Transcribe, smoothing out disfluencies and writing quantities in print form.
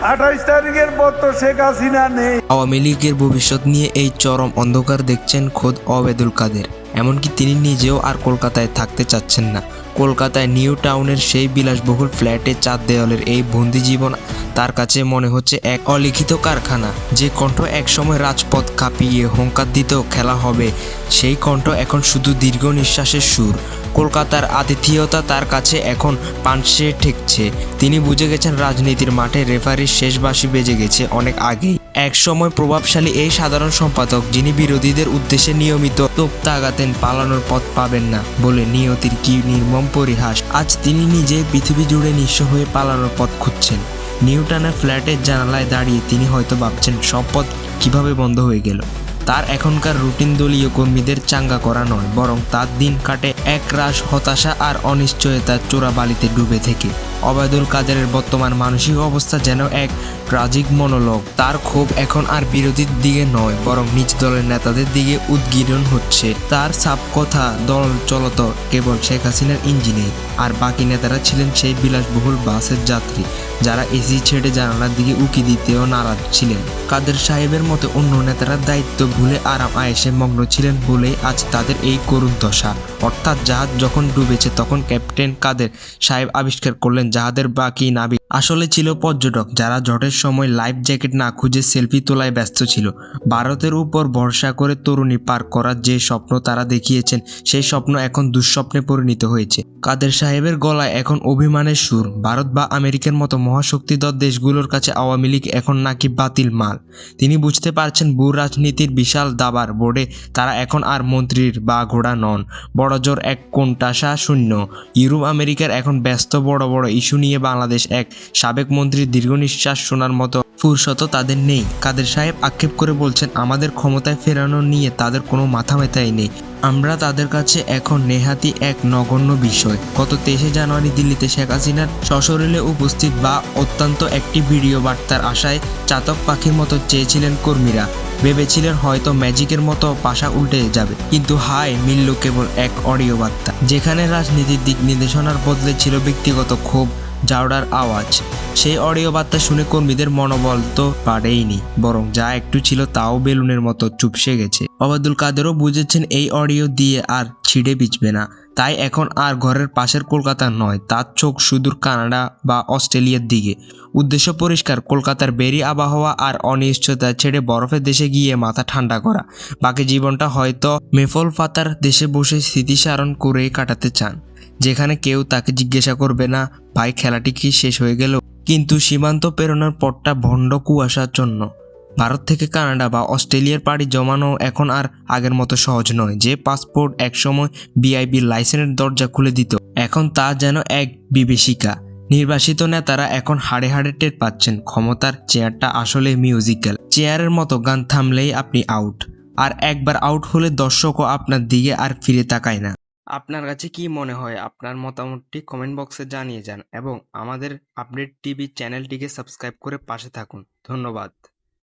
28 তারিখের পর তো শেখ হাসিনা নেই। আওয়ামী লীগের ভবিষ্যৎ নিয়ে এই চরম অন্ধকার দেখছেন খোদ ওবায়দুল কাদের। এমনকি তিনি নিজেও আর কলকাতায় থাকতে চাচ্ছেন না। কলকাতায় নিউ টাউনের সেই বিলাসবহুল ফ্ল্যাটে চার দেওয়ালের এই বন্দি জীবন তার কাছে মনে হচ্ছে এক অলিখিত কারখানা। যে কণ্ঠ একসময় রাজপথ কাঁপিয়ে হুঙ্কার দিতেও খেলা হবে, সেই কণ্ঠ এখন শুধু দীর্ঘ নিঃশ্বাসের সুর। কলকাতার আতিথেয়তা তার কাছে এখন পাঞ্চে ঠেকছে। তিনি বুঝে গেছেন রাজনীতির মাঠে রেফারির শেষ বাঁশি বেজে গেছে অনেক আগেই। এক সময় প্রভাবশালী এই সাধারণ সম্পাদক, যিনি বিরোধীদের উদ্দেশ্যে নিয়মিত তোপ দাগাতেন, পালানোর পথ পাবেন না বলে নিয়তির কি নির্মম পরিহাস, আজ তিনি নিজে পৃথিবী জুড়ে নিঃস্ব হয়ে পালানোর পথ খুঁজছেন। নিউটনের ফ্ল্যাটের জানালায় দাঁড়িয়ে তিনি হয়তো ভাবছেন সব পথ কীভাবে বন্ধ হয়ে গেল। তার এখনকার রুটিন দলীয় কর্মীদের চাঙ্গা করা নয়, বরং তার দিন কাটে একরাশ হতাশা আর অনিশ্চয়তার চোরাবালিতে ডুবে থেকে। ওবায়দুল কাদেরের বর্তমান মানসিক অবস্থা যেন এক ট্রাজিক মনোলগ। তার ক্ষোভ এখন আর বিরোধীর দিকে নয়, বরং নিজ দলের নেতাদের দিকে উদ্গীরণ হচ্ছে। তার সাপ কথা দল চলত কেবল শেখ হাসিনার ইঞ্জিনে, আর বাকি নেতারা ছিলেন সেই বিলাসবহুল বাসের যাত্রী যারা এসি ছেড়ে জানালার দিকে উকি দিতেও নারাজ ছিলেন। কাদের সাহেবের মতো অন্য নেতারা দায়িত্ব ভুলে আরাম আয়েশে মগ্ন ছিলেন বলেই আজ তাদের এই করুণ দশা। অর্থাৎ জাহাজ যখন ডুবেছে তখন ক্যাপ্টেন কাদের সাহেব আবিষ্কার করলেন জাহাজের বাকি নাবিক আসলে ছিল পর্যটক, যারা জটের সময় লাইফ জ্যাকেট না খুঁজে সেলফি তোলায় ব্যস্ত ছিল। ভারতের উপর ভরসা করে তরুণী পার করার যে স্বপ্ন তারা দেখিয়েছেন, সেই স্বপ্ন এখন দুঃস্বপ্নে পরিণত হয়েছে। কাদের সাহেবের গলায় এখন অভিমানের সুর। ভারত বা আমেরিকার মতো মহাশক্তিধর দেশগুলোর কাছে আওয়ামী লীগ এখন নাকি বাতিল মাল। তিনি বুঝতে পারছেন ভূ রাজনীতির বিশাল দাবার বোর্ডে তারা এখন আর মন্ত্রীর বা ঘোড়া নন, বড়জোর এক কোণঠাসা শূন্য। ইউরোপ আমেরিকার এখন ব্যস্ত বড় বড় ইস্যু নিয়ে বাংলাদেশ এক সাবেক মন্ত্রীর দীর্ঘ নিঃশ্বাস শোনার মতো ফুরসত তাদের নেই। কাদের সাহেব আক্ষেপ করে বলছেন, আমাদের ক্ষমতায় ফেরানো নিয়ে তাদের কোনো মাথা ব্যথাই নেই। আমরা তাদের কাছে এখন নেহাতি এক নগণ্য বিষয়। গত 23শে জানুয়ারি দিল্লিতে শেখ হাসিনার সশরীরে উপস্থিত বা অত্যন্ত একটি ভিডিও বার্তার আশায় চাতক পাখির মতো চেয়েছিলেন কর্মীরা। ভেবেছিলেন হয়তো ম্যাজিকের মতো পাশা উল্টে যাবে, কিন্তু হায়, মিলল কেবল এক অডিও বার্তা, যেখানে রাজনীতির দিক নির্দেশনার বদলে ছিল ব্যক্তিগত ক্ষোভ, জাউডার আওয়াজ। সেই অডিও বার্তা শুনে কর্মীদের মনোবল তো বাড়েইনি, বরং যা একটু ছিল তাও বেলুনের মতো চুপসে গেছে। ওবায়দুল কাদেরও বুঝেছেন এই অডিও দিয়ে আর ছিঁড়ে বিচবে না। তাই এখন আর ঘরের পাশের কলকাতা নয়, তার চোখ সুদূর কানাডা বা অস্ট্রেলিয়ার দিকে। উদ্দেশ্য পরিষ্কার, কলকাতার বেরি আবহাওয়া আর অনিশ্চয়তা ছেড়ে বরফের দেশে গিয়ে মাথা ঠান্ডা করা। বাকি জীবনটা হয়তো মেফল পাতার দেশে বসে স্মৃতিচারণ করেই কাটাতে চান, যেখানে কেউ তাকে জিজ্ঞাসা করবে না, ভাই খেলাটি কি শেষ হয়ে গেল। কিন্তু সীমান্ত পেরোনোর পথটা ভণ্ড কুয়াশাচ্ছন্ন। ভারত থেকে কানাডা বা অস্ট্রেলিয়ার পাড়ি জমানো এখন আর আগের মতো সহজ নয়। যে পাসপোর্ট একসময় ভিআইপি লাইসেন্সের দরজা খুলে দিত, এখন তা যেন এক বিভীষিকা। নির্বাসিত নেতারা এখন হাড়ে হাড়ে টের পাচ্ছেন ক্ষমতার চেয়ারটা আসলে মিউজিক্যাল চেয়ারের মতো, গান থামলেই আপনি আউট। আর একবার আউট হলে দর্শকও আপনার দিকে আর ফিরে তাকায় না। আপনার কাছে কি মনে হয়? আপনার মতামতটি কমেন্ট বক্সে জানিয়ে যান এবং আমাদের আপডেট টিভি চ্যানেলটিকে সাবস্ক্রাইব করে পাশে থাকুন। ধন্যবাদ।